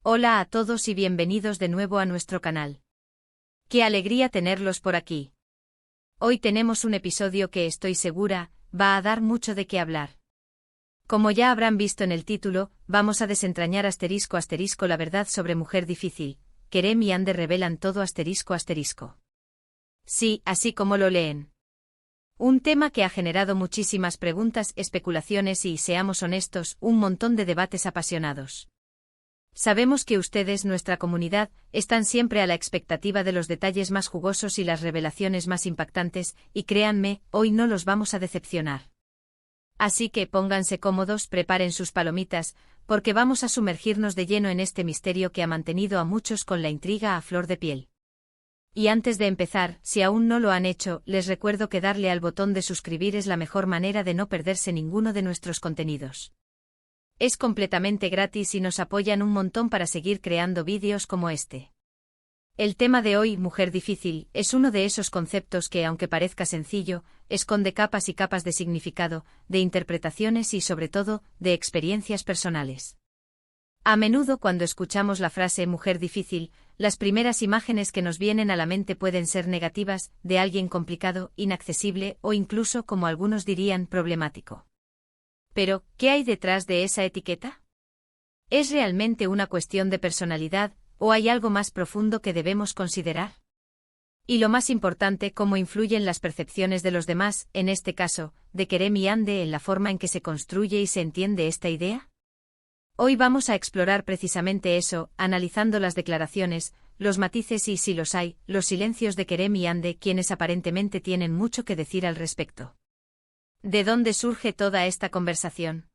Hola a todos y bienvenidos de nuevo a nuestro canal. ¡Qué alegría tenerlos por aquí! Hoy tenemos un episodio que estoy segura, va a dar mucho de qué hablar. Como ya habrán visto en el título, vamos a desentrañar *** la verdad sobre Mujer Difícil. Kerem y Hande revelan todo ***. Sí, así como lo leen. Un tema que ha generado muchísimas preguntas, especulaciones y, seamos honestos, un montón de debates apasionados. Sabemos que ustedes, nuestra comunidad, están siempre a la expectativa de los detalles más jugosos y las revelaciones más impactantes, y créanme, hoy no los vamos a decepcionar. Así que pónganse cómodos, preparen sus palomitas, porque vamos a sumergirnos de lleno en este misterio que ha mantenido a muchos con la intriga a flor de piel. Y antes de empezar, si aún no lo han hecho, les recuerdo que darle al botón de suscribir es la mejor manera de no perderse ninguno de nuestros contenidos. Es completamente gratis y nos apoyan un montón para seguir creando vídeos como este. El tema de hoy, Mujer Difícil, es uno de esos conceptos que, aunque parezca sencillo, esconde capas y capas de significado, de interpretaciones y, sobre todo, de experiencias personales. A menudo cuando escuchamos la frase mujer difícil, las primeras imágenes que nos vienen a la mente pueden ser negativas, de alguien complicado, inaccesible o incluso, como algunos dirían, problemático. Pero, ¿qué hay detrás de esa etiqueta? ¿Es realmente una cuestión de personalidad, o hay algo más profundo que debemos considerar? Y lo más importante, ¿cómo influyen las percepciones de los demás, en este caso, de Kerem y Hande, en la forma en que se construye y se entiende esta idea? Hoy vamos a explorar precisamente eso, analizando las declaraciones, los matices y, si los hay, los silencios de Kerem y Hande, quienes aparentemente tienen mucho que decir al respecto. ¿De dónde surge toda esta conversación?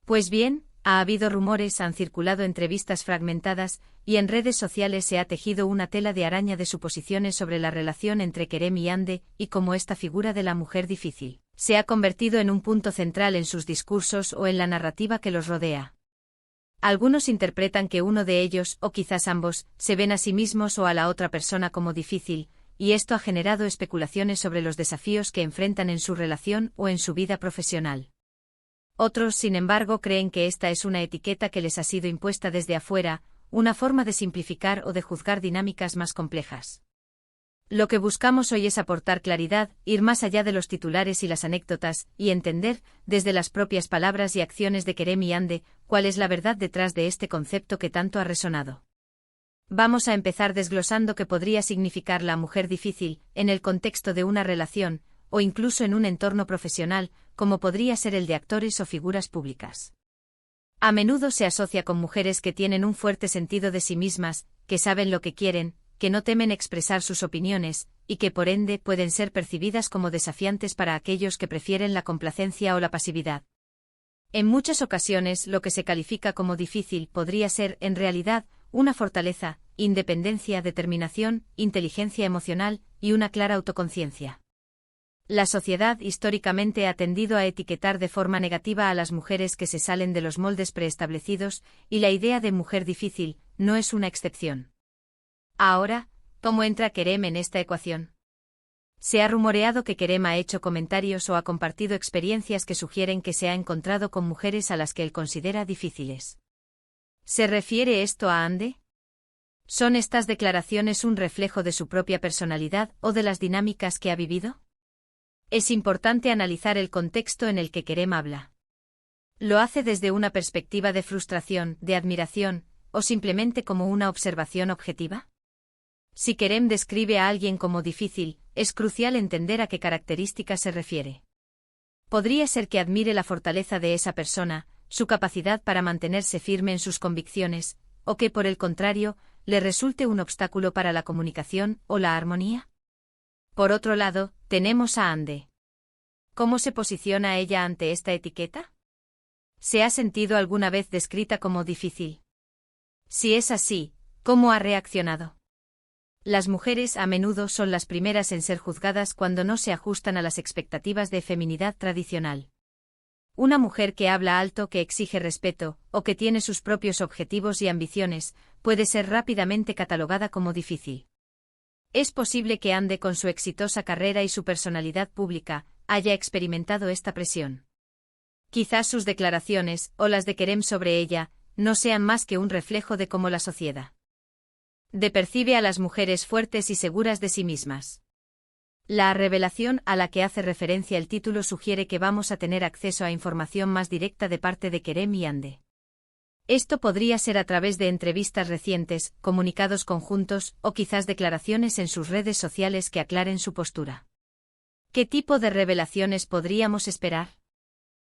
Pues bien, ha habido rumores, han circulado entrevistas fragmentadas, y en redes sociales se ha tejido una tela de araña de suposiciones sobre la relación entre Kerem y Hande, y cómo esta figura de la mujer difícil se ha convertido en un punto central en sus discursos o en la narrativa que los rodea. Algunos interpretan que uno de ellos, o quizás ambos, se ven a sí mismos o a la otra persona como difícil, y esto ha generado especulaciones sobre los desafíos que enfrentan en su relación o en su vida profesional. Otros, sin embargo, creen que esta es una etiqueta que les ha sido impuesta desde afuera, una forma de simplificar o de juzgar dinámicas más complejas. Lo que buscamos hoy es aportar claridad, ir más allá de los titulares y las anécdotas, y entender, desde las propias palabras y acciones de Kerem y Hande, cuál es la verdad detrás de este concepto que tanto ha resonado. Vamos a empezar desglosando qué podría significar la mujer difícil, en el contexto de una relación, o incluso en un entorno profesional, como podría ser el de actores o figuras públicas. A menudo se asocia con mujeres que tienen un fuerte sentido de sí mismas, que saben lo que quieren, que no temen expresar sus opiniones, y que por ende pueden ser percibidas como desafiantes para aquellos que prefieren la complacencia o la pasividad. En muchas ocasiones lo que se califica como difícil podría ser, en realidad, una fortaleza, independencia, determinación, inteligencia emocional y una clara autoconciencia. La sociedad históricamente ha tendido a etiquetar de forma negativa a las mujeres que se salen de los moldes preestablecidos, y la idea de mujer difícil no es una excepción. Ahora, ¿cómo entra Kerem en esta ecuación? Se ha rumoreado que Kerem ha hecho comentarios o ha compartido experiencias que sugieren que se ha encontrado con mujeres a las que él considera difíciles. ¿Se refiere esto a Hande? ¿Son estas declaraciones un reflejo de su propia personalidad o de las dinámicas que ha vivido? Es importante analizar el contexto en el que Kerem habla. ¿Lo hace desde una perspectiva de frustración, de admiración, o simplemente como una observación objetiva? Si Kerem describe a alguien como difícil, es crucial entender a qué características se refiere. Podría ser que admire la fortaleza de esa persona, su capacidad para mantenerse firme en sus convicciones, o que, por el contrario, le resulte un obstáculo para la comunicación o la armonía. Por otro lado, tenemos a Hande. ¿Cómo se posiciona ella ante esta etiqueta? ¿Se ha sentido alguna vez descrita como difícil? Si es así, ¿cómo ha reaccionado? Las mujeres a menudo son las primeras en ser juzgadas cuando no se ajustan a las expectativas de feminidad tradicional. Una mujer que habla alto, que exige respeto, o que tiene sus propios objetivos y ambiciones, puede ser rápidamente catalogada como difícil. Es posible que Hande, con su exitosa carrera y su personalidad pública, haya experimentado esta presión. Quizás sus declaraciones, o las de Kerem sobre ella, no sean más que un reflejo de cómo la sociedad percibe a las mujeres fuertes y seguras de sí mismas. La revelación a la que hace referencia el título sugiere que vamos a tener acceso a información más directa de parte de Kerem y Hande. Esto podría ser a través de entrevistas recientes, comunicados conjuntos o quizás declaraciones en sus redes sociales que aclaren su postura. ¿Qué tipo de revelaciones podríamos esperar?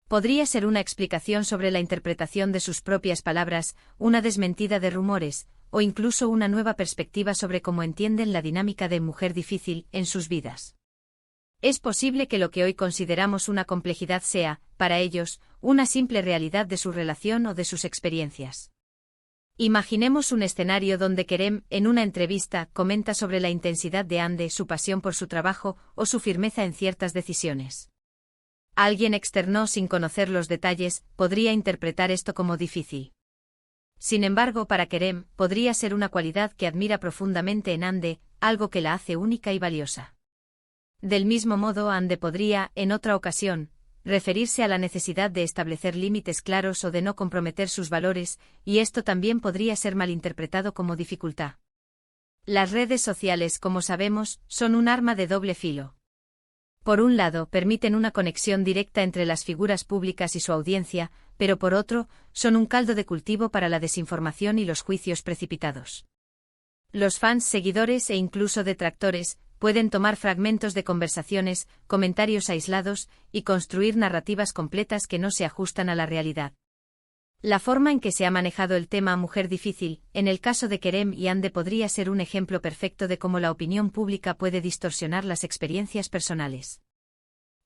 Podría ser una explicación sobre la interpretación de sus propias palabras, una desmentida de rumores, o incluso una nueva perspectiva sobre cómo entienden la dinámica de mujer difícil en sus vidas. Es posible que lo que hoy consideramos una complejidad sea, para ellos, una simple realidad de su relación o de sus experiencias. Imaginemos un escenario donde Kerem, en una entrevista, comenta sobre la intensidad de Hande, su pasión por su trabajo o su firmeza en ciertas decisiones. Alguien externo sin conocer los detalles podría interpretar esto como difícil. Sin embargo, para Kerem, podría ser una cualidad que admira profundamente en Hande, algo que la hace única y valiosa. Del mismo modo, Hande podría, en otra ocasión, referirse a la necesidad de establecer límites claros o de no comprometer sus valores, y esto también podría ser malinterpretado como dificultad. Las redes sociales, como sabemos, son un arma de doble filo. Por un lado, permiten una conexión directa entre las figuras públicas y su audiencia, pero por otro, son un caldo de cultivo para la desinformación y los juicios precipitados. Los fans, seguidores e incluso detractores pueden tomar fragmentos de conversaciones, comentarios aislados, y construir narrativas completas que no se ajustan a la realidad. La forma en que se ha manejado el tema mujer difícil, en el caso de Kerem y Hande, podría ser un ejemplo perfecto de cómo la opinión pública puede distorsionar las experiencias personales.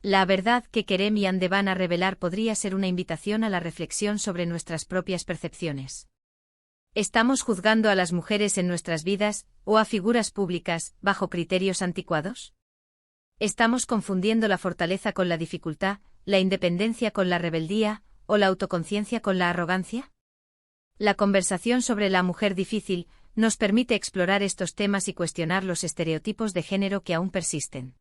La verdad que Kerem y Hande van a revelar podría ser una invitación a la reflexión sobre nuestras propias percepciones. ¿Estamos juzgando a las mujeres en nuestras vidas, o a figuras públicas, bajo criterios anticuados? ¿Estamos confundiendo la fortaleza con la dificultad, la independencia con la rebeldía, o la autoconciencia con la arrogancia? La conversación sobre la mujer difícil nos permite explorar estos temas y cuestionar los estereotipos de género que aún persisten.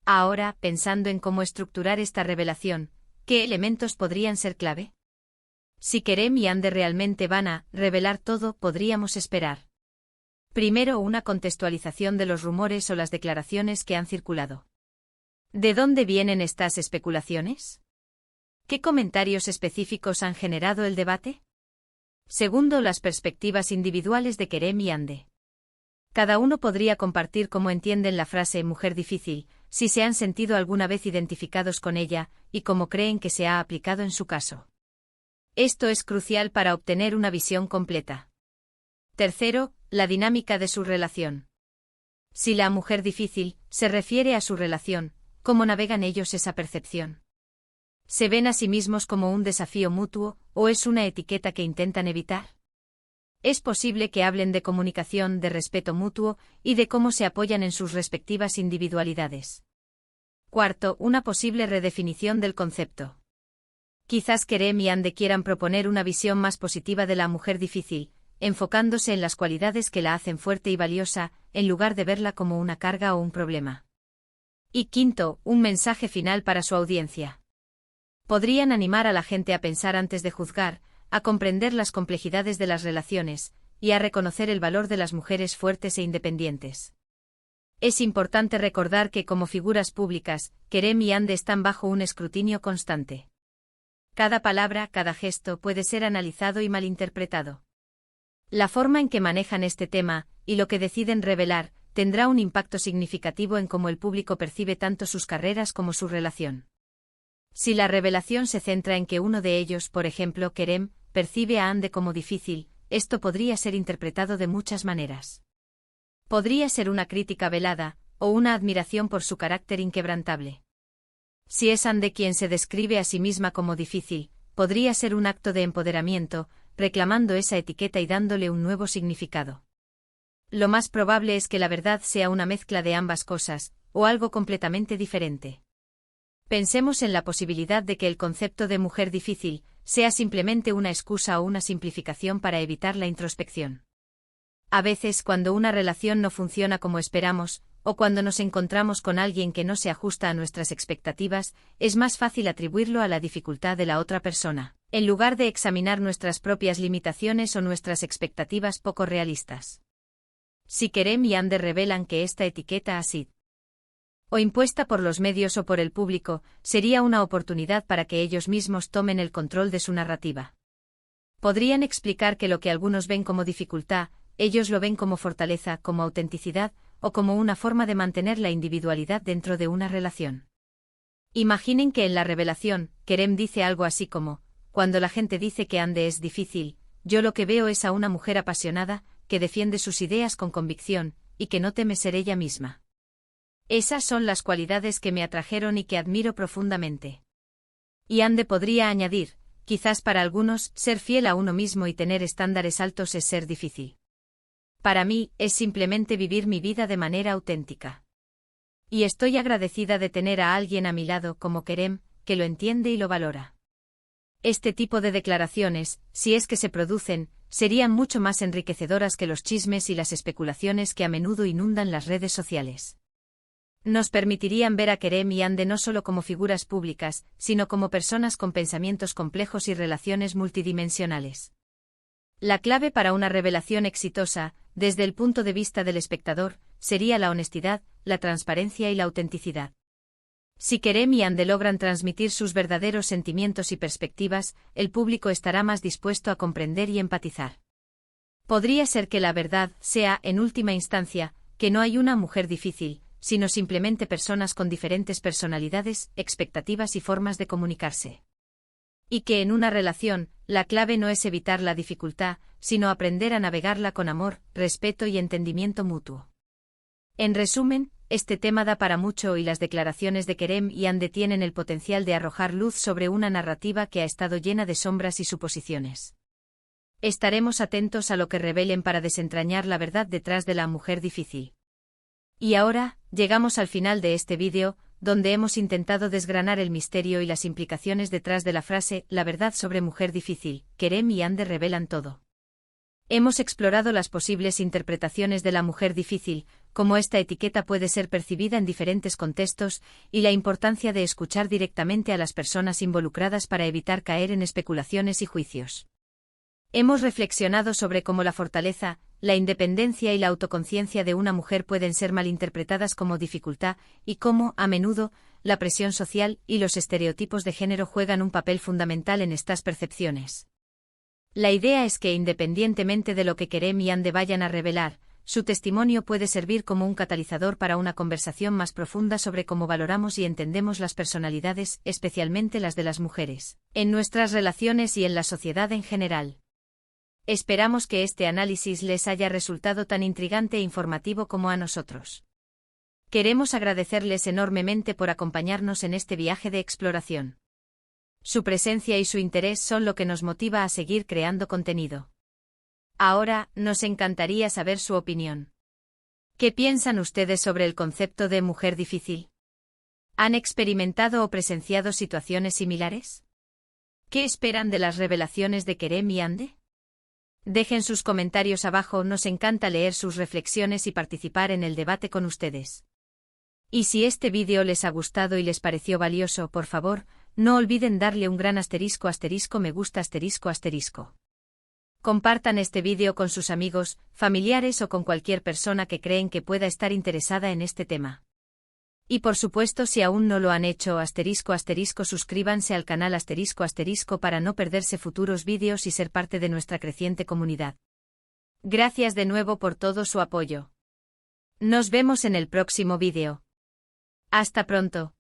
Ahora, pensando en cómo estructurar esta revelación, ¿qué elementos podrían ser clave? Si Kerem y Hande realmente van a revelar todo, podríamos esperar. Primero, una contextualización de los rumores o las declaraciones que han circulado. ¿De dónde vienen estas especulaciones? ¿Qué comentarios específicos han generado el debate? Segundo, las perspectivas individuales de Kerem y Hande. Cada uno podría compartir cómo entienden la frase mujer difícil, si se han sentido alguna vez identificados con ella, y cómo creen que se ha aplicado en su caso. Esto es crucial para obtener una visión completa. Tercero, la dinámica de su relación. Si la mujer difícil se refiere a su relación, ¿cómo navegan ellos esa percepción? ¿Se ven a sí mismos como un desafío mutuo, o es una etiqueta que intentan evitar? Es posible que hablen de comunicación, de respeto mutuo, y de cómo se apoyan en sus respectivas individualidades. Cuarto, una posible redefinición del concepto. Quizás Kerem y Hande quieran proponer una visión más positiva de la mujer difícil, enfocándose en las cualidades que la hacen fuerte y valiosa, en lugar de verla como una carga o un problema. Y quinto, un mensaje final para su audiencia. Podrían animar a la gente a pensar antes de juzgar, a comprender las complejidades de las relaciones, y a reconocer el valor de las mujeres fuertes e independientes. Es importante recordar que como figuras públicas, Kerem y Hande están bajo un escrutinio constante. Cada palabra, cada gesto puede ser analizado y malinterpretado. La forma en que manejan este tema, y lo que deciden revelar, tendrá un impacto significativo en cómo el público percibe tanto sus carreras como su relación. Si la revelación se centra en que uno de ellos, por ejemplo Kerem, percibe a Hande como difícil, esto podría ser interpretado de muchas maneras. Podría ser una crítica velada, o una admiración por su carácter inquebrantable. Si es Hande quien se describe a sí misma como difícil, podría ser un acto de empoderamiento, reclamando esa etiqueta y dándole un nuevo significado. Lo más probable es que la verdad sea una mezcla de ambas cosas, o algo completamente diferente. Pensemos en la posibilidad de que el concepto de mujer difícil sea simplemente una excusa o una simplificación para evitar la introspección. A veces, cuando una relación no funciona como esperamos, o cuando nos encontramos con alguien que no se ajusta a nuestras expectativas, es más fácil atribuirlo a la dificultad de la otra persona, en lugar de examinar nuestras propias limitaciones o nuestras expectativas poco realistas. Si Kerem y Ande revelan que esta etiqueta ha sido o impuesta por los medios o por el público, sería una oportunidad para que ellos mismos tomen el control de su narrativa. Podrían explicar que lo que algunos ven como dificultad, ellos lo ven como fortaleza, como autenticidad, o como una forma de mantener la individualidad dentro de una relación. Imaginen que en la revelación, Kerem dice algo así como: cuando la gente dice que Ande es difícil, yo lo que veo es a una mujer apasionada, que defiende sus ideas con convicción, y que no teme ser ella misma. Esas son las cualidades que me atrajeron y que admiro profundamente. Y Ande podría añadir: quizás para algunos, ser fiel a uno mismo y tener estándares altos es ser difícil. Para mí, es simplemente vivir mi vida de manera auténtica. Y estoy agradecida de tener a alguien a mi lado como Kerem, que lo entiende y lo valora. Este tipo de declaraciones, si es que se producen, serían mucho más enriquecedoras que los chismes y las especulaciones que a menudo inundan las redes sociales. Nos permitirían ver a Kerem y Ande no solo como figuras públicas, sino como personas con pensamientos complejos y relaciones multidimensionales. La clave para una revelación exitosa, desde el punto de vista del espectador, sería la honestidad, la transparencia y la autenticidad. Si Kerem y Ande logran transmitir sus verdaderos sentimientos y perspectivas, el público estará más dispuesto a comprender y empatizar. Podría ser que la verdad sea, en última instancia, que no hay una mujer difícil, sino simplemente personas con diferentes personalidades, expectativas y formas de comunicarse. Y que en una relación, la clave no es evitar la dificultad, sino aprender a navegarla con amor, respeto y entendimiento mutuo. En resumen, este tema da para mucho y las declaraciones de Kerem y Ande tienen el potencial de arrojar luz sobre una narrativa que ha estado llena de sombras y suposiciones. Estaremos atentos a lo que revelen para desentrañar la verdad detrás de la mujer difícil. Y ahora, llegamos al final de este vídeo, donde hemos intentado desgranar el misterio y las implicaciones detrás de la frase «la verdad sobre mujer difícil», Kerem y Ande revelan todo. Hemos explorado las posibles interpretaciones de la mujer difícil, cómo esta etiqueta puede ser percibida en diferentes contextos, y la importancia de escuchar directamente a las personas involucradas para evitar caer en especulaciones y juicios. Hemos reflexionado sobre cómo la fortaleza, la independencia y la autoconciencia de una mujer pueden ser malinterpretadas como dificultad, y cómo, a menudo, la presión social y los estereotipos de género juegan un papel fundamental en estas percepciones. La idea es que independientemente de lo que Kerem y Ande vayan a revelar, su testimonio puede servir como un catalizador para una conversación más profunda sobre cómo valoramos y entendemos las personalidades, especialmente las de las mujeres, en nuestras relaciones y en la sociedad en general. Esperamos que este análisis les haya resultado tan intrigante e informativo como a nosotros. Queremos agradecerles enormemente por acompañarnos en este viaje de exploración. Su presencia y su interés son lo que nos motiva a seguir creando contenido. Ahora, nos encantaría saber su opinión. ¿Qué piensan ustedes sobre el concepto de mujer difícil? ¿Han experimentado o presenciado situaciones similares? ¿Qué esperan de las revelaciones de Kerem y Ande? Dejen sus comentarios abajo, nos encanta leer sus reflexiones y participar en el debate con ustedes. Y si este vídeo les ha gustado y les pareció valioso, por favor, no olviden darle un gran asterisco me gusta asterisco. Compartan este vídeo con sus amigos, familiares o con cualquier persona que creen que pueda estar interesada en este tema. Y por supuesto, si aún no lo han hecho, suscríbanse al canal para no perderse futuros vídeos y ser parte de nuestra creciente comunidad. Gracias de nuevo por todo su apoyo. Nos vemos en el próximo vídeo. Hasta pronto.